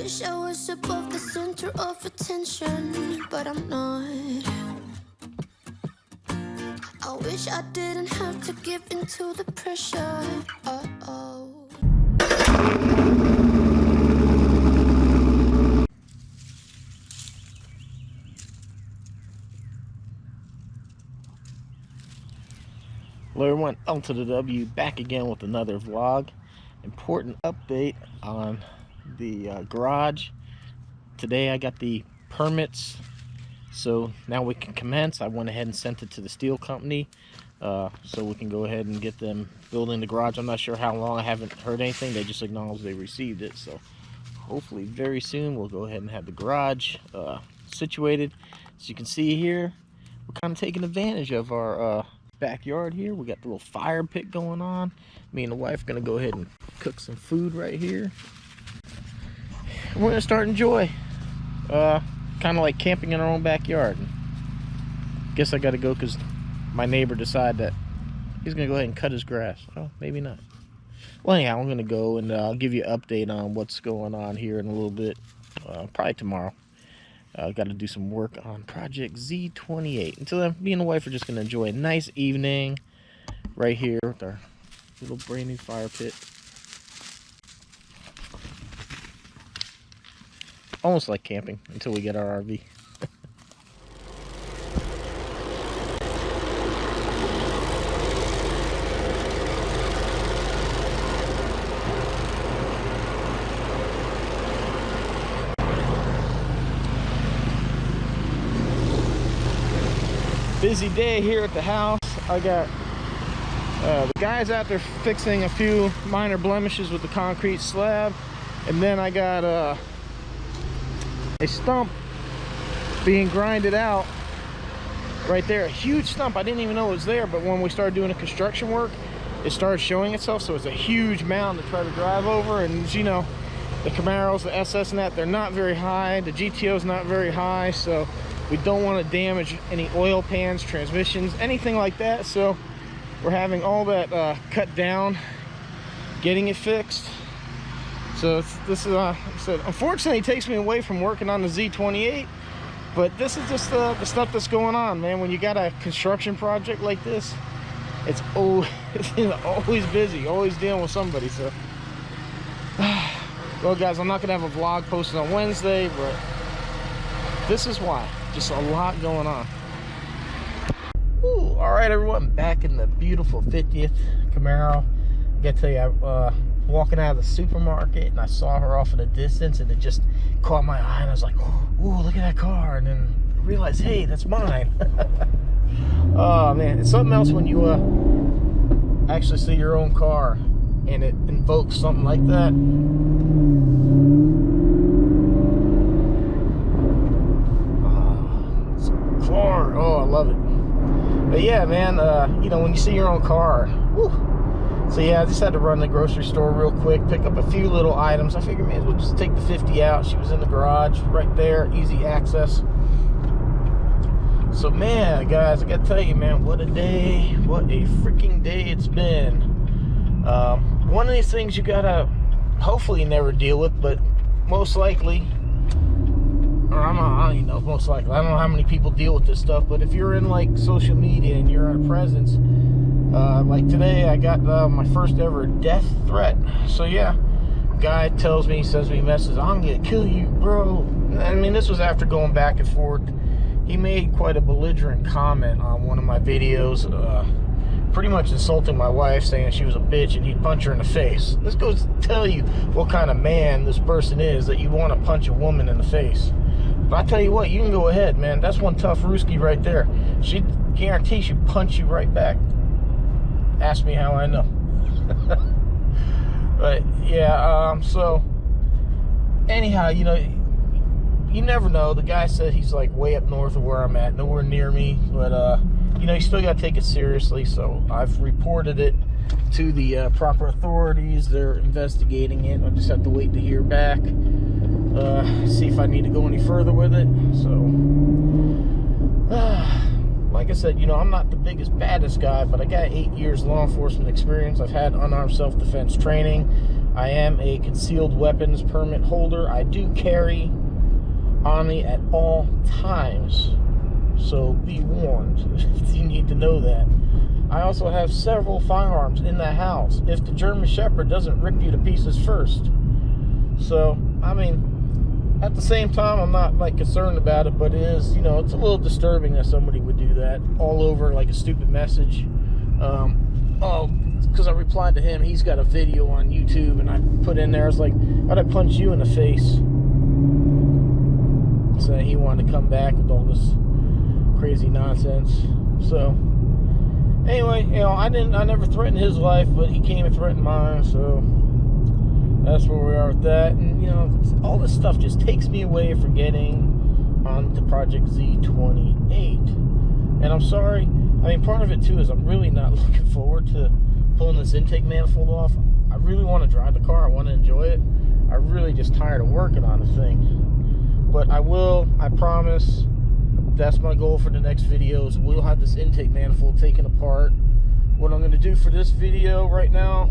wish I was above the center of attention, but I'm not. I wish I didn't have to give in to the pressure. Hello everyone, L to the W, back again with another vlog. Important update on the garage. Today I got the permits, so now we can commence. I went ahead and sent it to the steel company, so we can go ahead and get them building the garage. I'm not sure how long. I haven't heard anything. They just acknowledged they received it, so hopefully very soon we'll go ahead and have the garage situated. As you can see here, we're kind of taking advantage of our backyard here. We got the little fire pit going on. Me and the wife are gonna go ahead and cook some food right here. And we're gonna start enjoy kind of like camping in our own backyard. Guess I gotta go because my neighbor decided that he's gonna go ahead and cut his grass. Oh, maybe not. Well, anyhow, I'm gonna go and I'll give you an update on what's going on here in a little bit, probably tomorrow. Got to do some work on project Z28. Until then, me and the wife are just going to enjoy a nice evening right here with our little brand new fire pit. Almost like camping until we get our RV. Busy day here at the house. I got the guys out there fixing a few minor blemishes with the concrete slab, and then I got a stump being grinded out right there. A huge stump. I didn't even know it was there, but when we started doing the construction work, it started showing itself. So it's a huge mound to try to drive over. And you know, the Camaros, the SS and that, they're not very high. The GTO's not very high, so we don't want to damage any oil pans, transmissions, anything like that. So we're having all that cut down, getting it fixed. So this is, so unfortunately, it takes me away from working on the Z28. But this is just the stuff that's going on, man. When you got a construction project like this, it's always, always busy, always dealing with somebody. So, well, guys, I'm not gonna have a vlog posted on Wednesday, but this is why. Just a lot going on. Ooh, all right, everyone, back in the beautiful 50th Camaro. I gotta tell you, I walking out of the supermarket and I saw her off in the distance, and it just caught my eye, and I was like, "Ooh, look at that car!" And then I realized, hey, that's mine. Oh man, it's something else when you actually see your own car and it invokes something like that. Oh, I love it. But yeah, man, you know, when you see your own car, whew. So yeah, I just had to run the grocery store real quick, pick up a few little items. I figured, man, we'll just take the 50 out. She was in the garage right there, easy access. So man, guys, I gotta tell you, man, what a day, what a freaking day it's been. One of these things you gotta hopefully never deal with, but most likely, or I don't even know, most likely, I don't know how many people deal with this stuff, but if you're in like social media and you're a presence, like today I got my first ever death threat. So yeah, guy tells me, sends me a message, "I'm gonna kill you, bro." I mean, this was after going back and forth. He made quite a belligerent comment on one of my videos, pretty much insulting my wife, saying she was a bitch and he'd punch her in the face. This goes to tell you what kind of man this person is, that you want to punch a woman in the face. But I tell you what, you can go ahead, man. That's one tough Ruski right there. She guarantees she'll punch you right back. Ask me how I know. But yeah, so anyhow, you know, you never know. The guy said he's like way up north of where I'm at, nowhere near me. But you know, you still got to take it seriously. So I've reported it to the proper authorities. They're investigating it. I just have to wait to hear back. See if I need to go any further with it. So like I said, you know, I'm not the biggest, baddest guy, but I got 8 years law enforcement experience. I've had unarmed self-defense training. I am a concealed weapons permit holder. I do carry on me at all times, so be warned. You need to know that. I also have several firearms in the house if the German Shepherd doesn't rip you to pieces first. So, I mean, at the same time, I'm not like concerned about it, but it is, you know, it's a little disturbing that somebody would do that all over like a stupid message. Because I replied to him, he's got a video on YouTube, and I put in there, I was like, how'd I punch you in the face? So he wanted to come back with all this crazy nonsense. So anyway, you know, I never threatened his life, but he came and threatened mine, so that's where we are with that. And you know, all this stuff just takes me away from getting on to Project Z28. And I'm sorry, I mean, part of it too is I'm really not looking forward to pulling this intake manifold off. I really want to drive the car, I want to enjoy it. I'm really just tired of working on the thing. But I will, I promise, that's my goal for the next videos. We'll have this intake manifold taken apart. What I'm going to do for this video right now,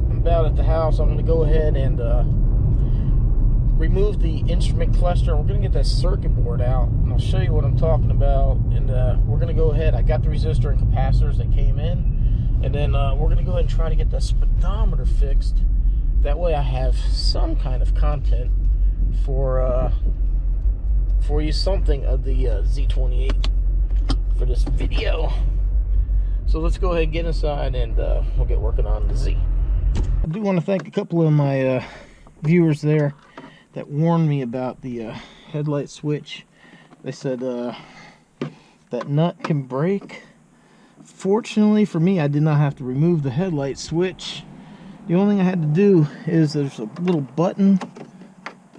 I'm about at the house, I'm going to go ahead and remove the instrument cluster. We're going to get that circuit board out, and I'll show you what I'm talking about. And we're going to go ahead, I got the resistor and capacitors that came in, and then we're going to go ahead and try to get the speedometer fixed. That way I have some kind of content for you, something of the Z28 for this video. So let's go ahead and get inside, and we'll get working on the Z. I do want to thank a couple of my viewers there that warned me about the headlight switch. They said that nut can break. Fortunately for me, I did not have to remove the headlight switch. The only thing I had to do is there's a little button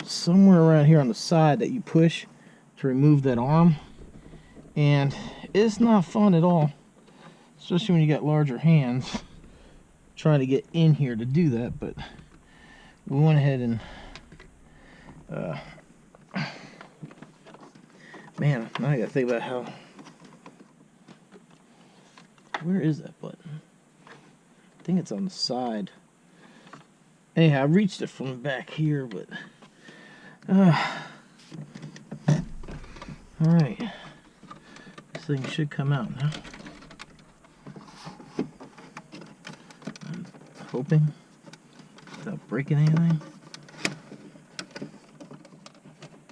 somewhere around here on the side that you push to remove that arm, and it's not fun at all, especially when you got larger hands trying to get in here to do that. But we went ahead and man, now I gotta think about how, where is that button? I think it's on the side. Anyhow, I reached it from back here, but alright, this thing should come out now. I'm hoping, without breaking anything.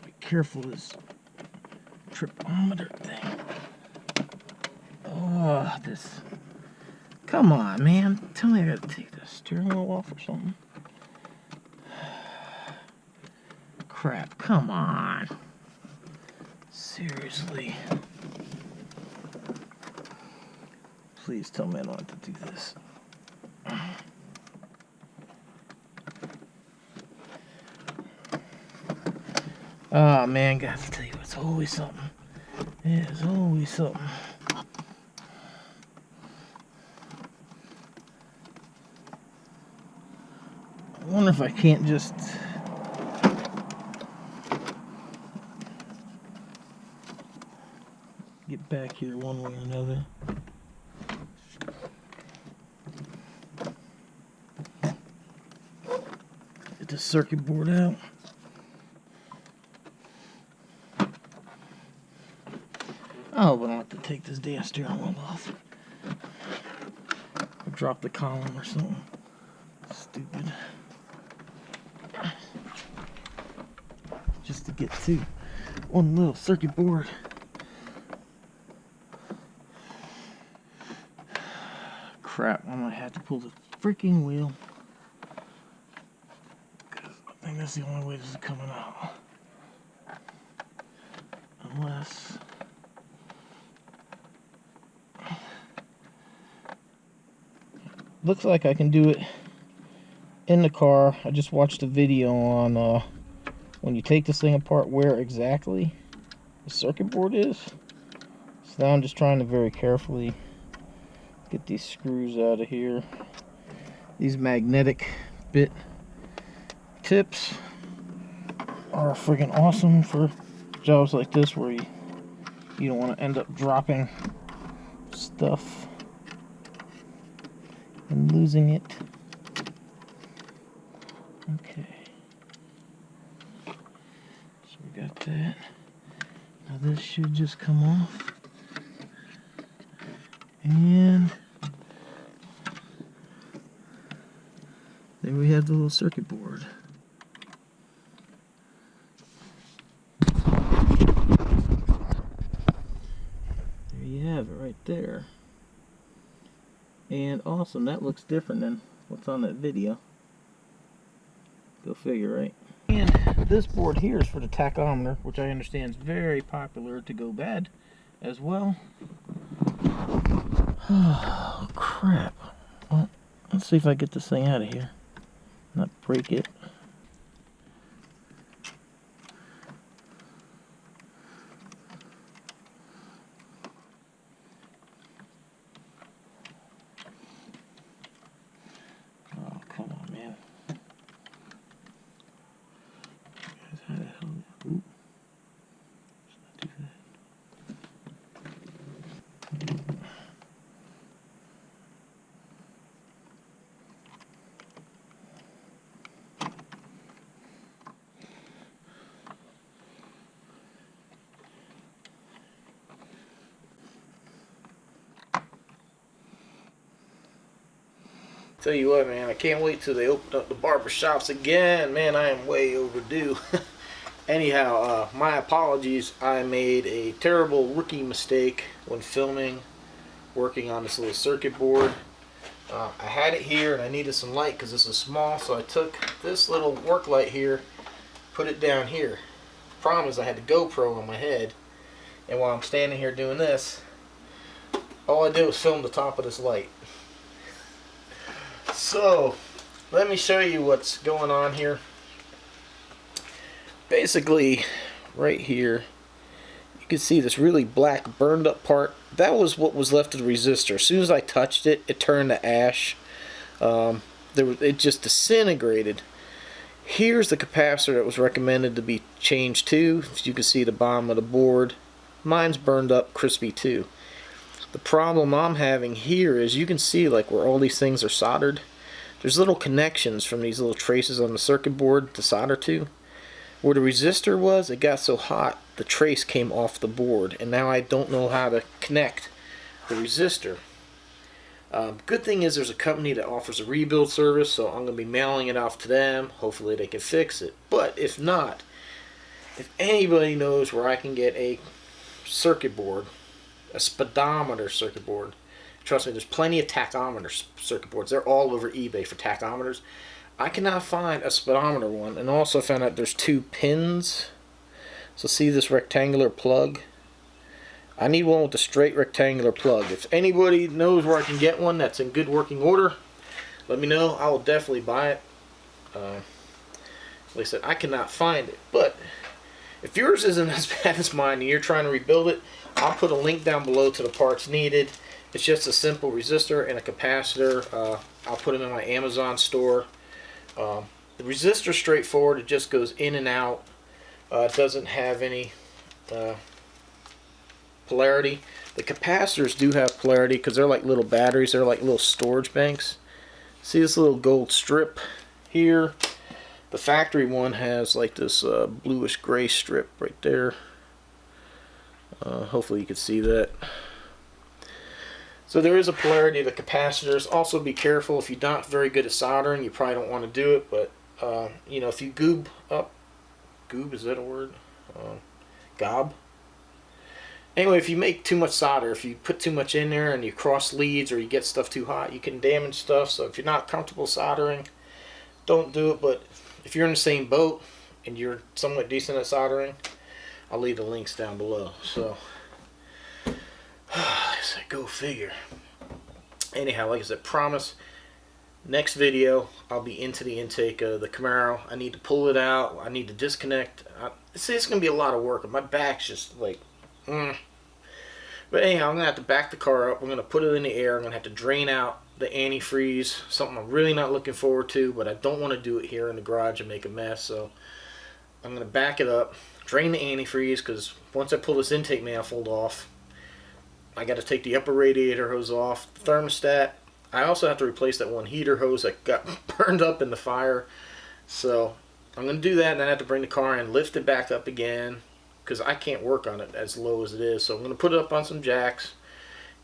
Be careful of this tripometer thing. Oh, this. Come on, man. Tell me I gotta take the steering wheel off or something. Crap, come on. Seriously. Please tell me I don't have to do this. Oh man, got to tell you, it's always something. It is always something. I wonder if I can't just get back here one way or another. Get the circuit board out. Oh, but I don't have to take this damn steering wheel off. Or drop the column or something. Stupid. Just to get to one little circuit board. Crap, I might have to pull the freaking wheel. Because I think that's the only way this is coming out. Unless... looks like I can do it in the car. I just watched a video on when you take this thing apart, where exactly the circuit board is. So now I'm just trying to very carefully get these screws out of here. These magnetic bit tips are freaking awesome for jobs like this where you don't want to end up dropping stuff and losing it. that. Now this should just come off. And there we have the little circuit board. There you have it right there. And awesome, that looks different than what's on that video. Go figure, right? And this board here is for the tachometer, which I understand is very popular to go bad as well. Oh, crap. Well, let's see if I get this thing out of here. Not break it. Oh, come on, man. How the hell? Ooh. Let's not do that. Tell you what, man, I can't wait till they open up the barber shops again. Man, I am way overdue. Anyhow, my apologies. I made a terrible rookie mistake when filming, working on this little circuit board. I had it here and I needed some light because this is small, so I took this little work light here, put it down here. Problem is I had the GoPro on my head, and while I'm standing here doing this, all I did was film the top of this light. So, let me show you what's going on here. Basically, right here, you can see this really black burned up part. That was what was left of the resistor. As soon as I touched it, it turned to ash. It just disintegrated. Here's the capacitor that was recommended to be changed to. As you can see the bottom of the board. Mine's burned up crispy too. The problem I'm having here is you can see like where all these things are soldered. There's little connections from these little traces on the circuit board to solder to. Where the resistor was, it got so hot the trace came off the board, and now I don't know how to connect the resistor. Good thing is there's a company that offers a rebuild service, so I'm going to be mailing it off to them. Hopefully they can fix it. But if not, if anybody knows where I can get a circuit board, a speedometer circuit board, trust me, there's plenty of tachometer circuit boards. They're all over eBay for tachometers. I cannot find a speedometer one, and also found out there's 2 pins. So see this rectangular plug? I need one with a straight rectangular plug. If anybody knows where I can get one that's in good working order, let me know. I will definitely buy it. Like I said, I cannot find it. But if yours isn't as bad as mine and you're trying to rebuild it, I'll put a link down below to the parts needed. It's just a simple resistor and a capacitor. I'll put them in my Amazon store. The resistor is straightforward. It just goes in and out. It doesn't have any polarity. The capacitors do have polarity because they're like little batteries. They're like little storage banks. See this little gold strip here? The factory one has like this bluish gray strip right there. Hopefully you can see that. So there is a polarity to the capacitors. Also be careful if you're not very good at soldering, you probably don't want to do it, but you know, if you goob up, goob, is that a word? Gob? Anyway, if you make too much solder, if you put too much in there and you cross leads or you get stuff too hot, you can damage stuff. So if you're not comfortable soldering, don't do it. But if you're in the same boat and you're somewhat decent at soldering, I'll leave the links down below. So go figure. Anyhow, like I said, promise, next video I'll be into the intake of the Camaro. I need to pull it out. I need to disconnect. It's going to be a lot of work. My back's just like, But anyhow, I'm going to have to back the car up. I'm going to put it in the air. I'm going to have to drain out the antifreeze. Something I'm really not looking forward to, but I don't want to do it here in the garage and make a mess. So I'm going to back it up, drain the antifreeze, because once I pull this intake manifold off, I got to take the upper radiator hose off, the thermostat. I also have to replace that one heater hose that got burned up in the fire. So I'm going to do that, and then I have to bring the car in, lift it back up again, because I can't work on it as low as it is. So I'm going to put it up on some jacks.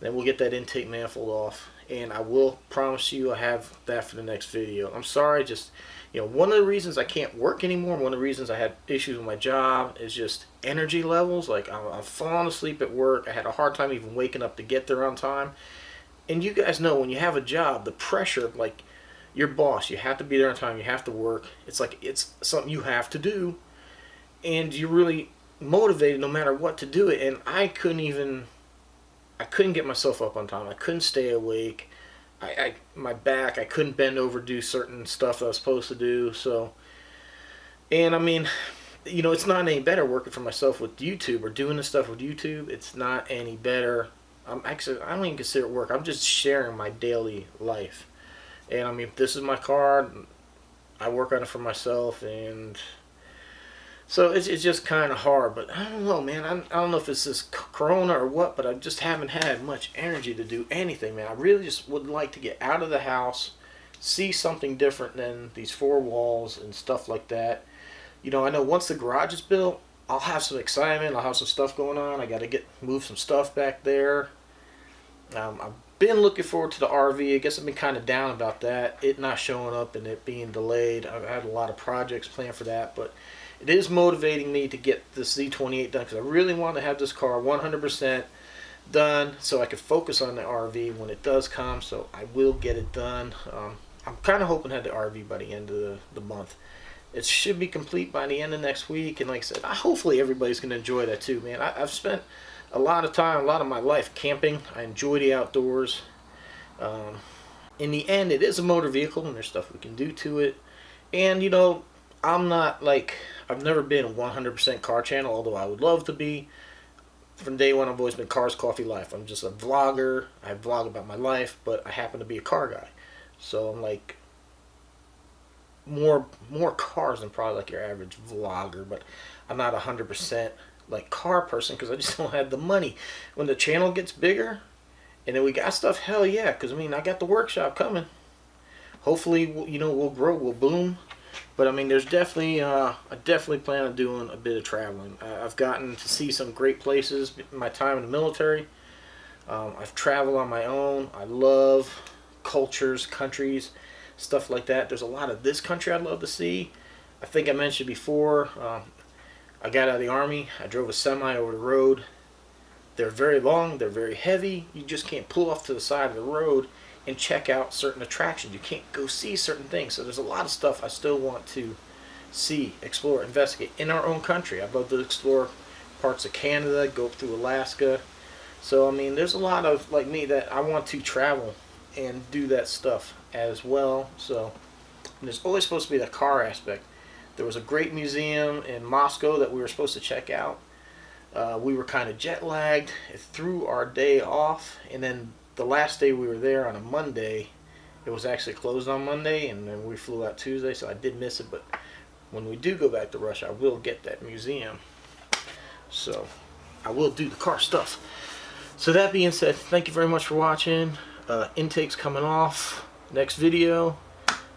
Then we'll get that intake manifold off, and I will promise you I have that for the next video. I'm sorry, just, you know, one of the reasons I can't work anymore, one of the reasons I had issues with my job is just energy levels. Like, I'm falling asleep at work. I had a hard time even waking up to get there on time. And you guys know, when you have a job, the pressure, like, your boss, you have to be there on time, you have to work. It's like, it's something you have to do, and you're really motivated no matter what to do it. And I couldn't get myself up on time. I couldn't stay awake. My back, I couldn't bend over, do certain stuff that I was supposed to do. So, and I mean, you know, it's not any better working for myself with YouTube or doing this stuff with YouTube. It's not any better. I don't even consider it work. I'm just sharing my daily life. And I mean, this is my car. I work on it for myself, and so it's just kind of hard. But I don't know, man. I don't know if it's this corona or what, but I just haven't had much energy to do anything, man. I really just would like to get out of the house, see something different than these four walls and stuff like that. You know, I know once the garage is built, I'll have some excitement. I'll have some stuff going on. I got to move some stuff back there. I've been looking forward to the RV. I guess I've been kind of down about that, it not showing up and it being delayed. I've had a lot of projects planned for that, but it is motivating me to get this Z28 done, because I really want to have this car 100% done so I can focus on the RV when it does come. So I will get it done. I'm kind of hoping to have the RV by the end of the month. It should be complete by the end of next week, and like I said, hopefully everybody's going to enjoy that too, man. I've spent a lot of time, a lot of my life camping. I enjoy the outdoors. In the end, it is a motor vehicle, and there's stuff we can do to it. And, you know, I'm not like, I've never been a 100% car channel, although I would love to be. From day one, I've always been Cars, Coffee, Life. I'm just a vlogger. I vlog about my life, but I happen to be a car guy. So I'm like, more cars than probably like your average vlogger, but I'm not 100% like car person, because I just don't have the money. When the channel gets bigger and then we got stuff, hell yeah, because I mean, I got the workshop coming. Hopefully, you know, we'll grow, we'll boom. But I mean, there's definitely I definitely plan on doing a bit of traveling. I've gotten to see some great places in my time in the military. I've traveled on my own. I love cultures, countries, stuff like that. There's a lot of this country I'd love to see. I think I mentioned before, I got out of the Army. I drove a semi over the road. They're very long. They're very heavy. You just can't pull off to the side of the road and check out certain attractions. You can't go see certain things. So there's a lot of stuff I still want to see, explore, investigate in our own country. I'd love to explore parts of Canada, go up through Alaska. So I mean, there's a lot of, like me, that I want to travel and do that stuff as well. So there's always supposed to be the car aspect. There was a great museum in Moscow that we were supposed to check out. We were kind of jet lagged. It threw our day off, and then the last day we were there on a Monday, it was actually closed on Monday, and then we flew out Tuesday, so I did miss it. But when we do go back to Russia, I will get that museum. So I will do the car stuff. So that being said, thank you very much for watching. Intake's coming off. Next video.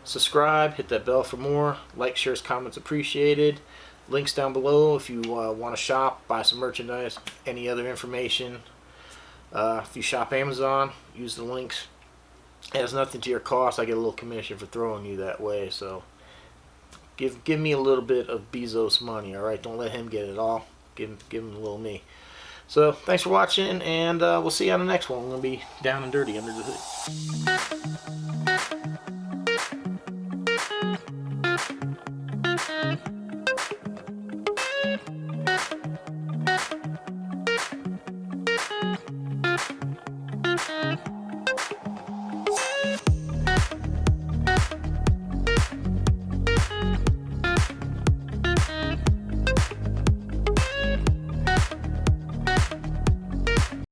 Subscribe, hit that bell for more. Like, shares, comments appreciated. Links down below if you want to shop, buy some merchandise, any other information. If you shop Amazon, use the links. It has nothing to your cost. I get a little commission for throwing you that way. So give me a little bit of Bezos money, all right? Don't let him get it all. Give him a little me. So thanks for watching, and we'll see you on the next one. We're going to be down and dirty under the hood.